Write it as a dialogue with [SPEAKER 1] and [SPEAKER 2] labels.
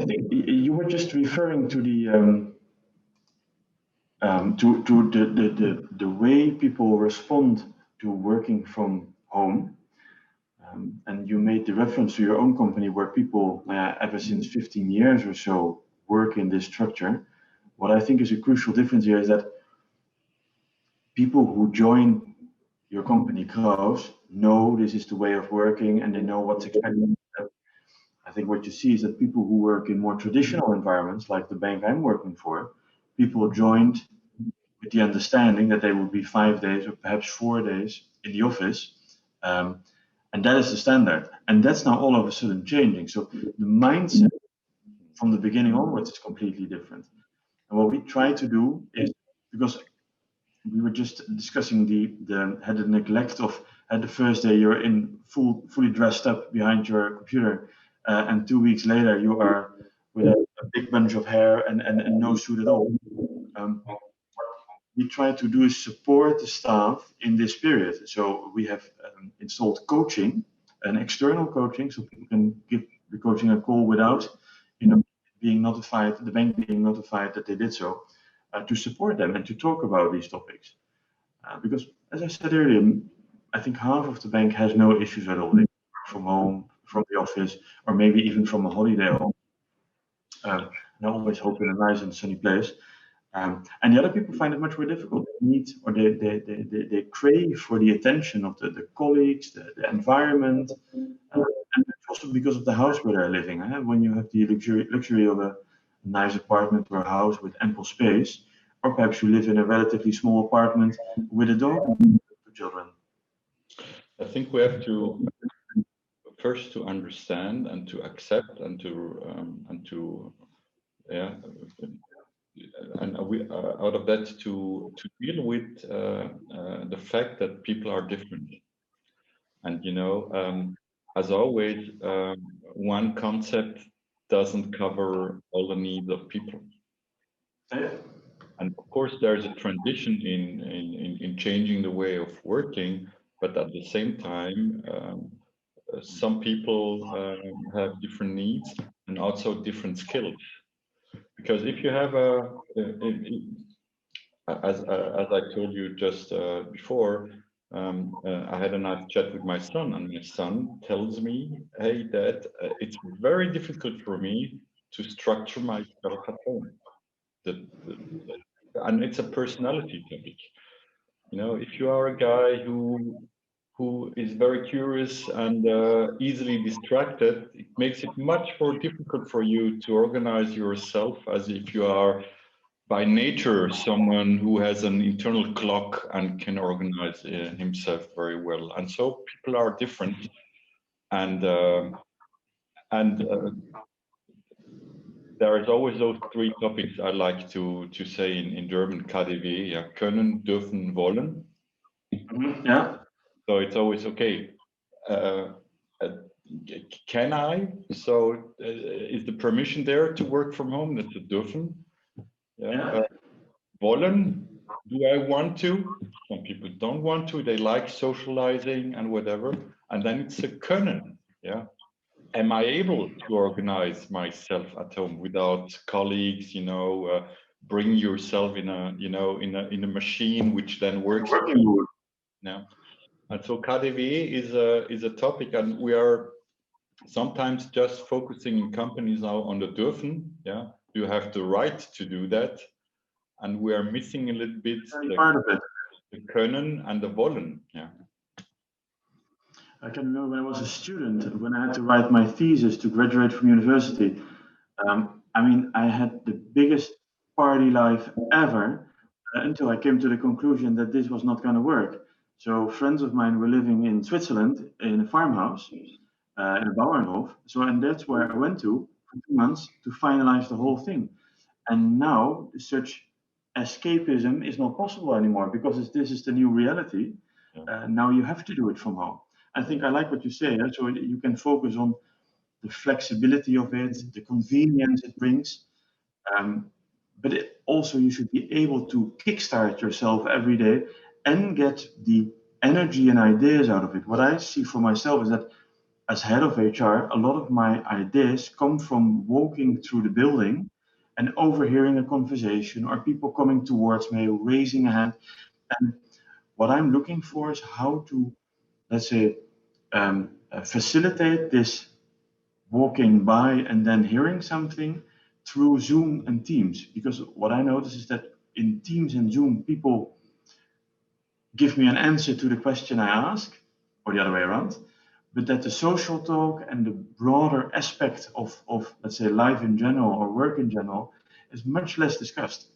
[SPEAKER 1] I think you were just referring to the way people respond to working from home. And you made the reference to your own company where people, ever since 15 years or so, work in this structure. What I think is a crucial difference here is that people who join your company, Kraus, know this is the way of working and they know what's expected. I think what you see is that people who work in more traditional environments, like the bank I'm working for, people joined with the understanding that they would be 5 days or perhaps 4 days in the office. And that is the standard. And that's now all of a sudden changing. So the mindset from the beginning onwards is completely different. And what we try to do is, because we were just discussing the neglect of the first day you're in fully dressed up behind your computer, and 2 weeks later you are with a big bunch of hair and no suit at all. What we try to do is support the staff in this period. So we have installed coaching, an external coaching, so people can give the coaching a call without, being notified, the bank being notified that they did so, to support them and to talk about these topics. Because, as I said earlier, I think half of the bank has no issues at all. They work from home, from the office, or maybe even from a holiday home. And I always hope in a nice and sunny place. And the other people find it much more difficult. They need, or they crave for the attention of the colleagues, the environment, and also because of the house where they're living. When you have the luxury of a nice apartment or a house with ample space, or perhaps you live in a relatively small apartment with a dog for children.
[SPEAKER 2] I think we have to first to understand and to accept and we out of that to deal with the fact that people are different. And as always, one concept doesn't cover all the needs of people. And of course, there's a transition in changing the way of working, but at the same time, some people have different needs and also different skills. Because if you have as I told you just before, I had a nice chat with my son, and my son tells me, "Hey, Dad, it's very difficult for me to structure myself at home." And it's a personality topic. If you are a guy who is very curious and easily distracted, it makes it much more difficult for you to organize yourself as if you are by nature someone who has an internal clock and can organize himself very well. And so people are different, and there is always those three topics I like to say in German, KDW, yeah, können, dürfen, wollen.
[SPEAKER 1] Yeah.
[SPEAKER 2] So it's always okay. Can I? So is the permission there to work from home? That's a dürfen. Yeah. Wollen? Do I want to? Some people don't want to. They like socializing and whatever. And then it's a können. Yeah. Am I able to organize myself at home without colleagues? Bring yourself in a machine which then works. Yeah. And so KDW is a topic, and we are sometimes just focusing in companies now on the dürfen. Yeah, you have the right to do that, and we are missing a little bit the können and the wollen. Yeah.
[SPEAKER 1] I can remember when I was a student, when I had to write my thesis to graduate from university. I had the biggest party life ever until I came to the conclusion that this was not going to work. So friends of mine were living in Switzerland in a farmhouse in a Bauernhof. And that's where I went to for 2 months to finalize the whole thing. And now such escapism is not possible anymore because this is the new reality. Now you have to do it from home. I think I like what you say. So you can focus on the flexibility of it, the convenience it brings. But also you should be able to kickstart yourself every day and get the energy and ideas out of it. What I see for myself is that as head of HR, a lot of my ideas come from walking through the building and overhearing a conversation, or people coming towards me, raising a hand. And what I'm looking for is how to, let's say, facilitate this walking by and then hearing something through Zoom and Teams. Because what I notice is that in Teams and Zoom, people give me an answer to the question I ask, or the other way around, but that the social talk and the broader aspect of let's say, life in general or work in general is much less discussed.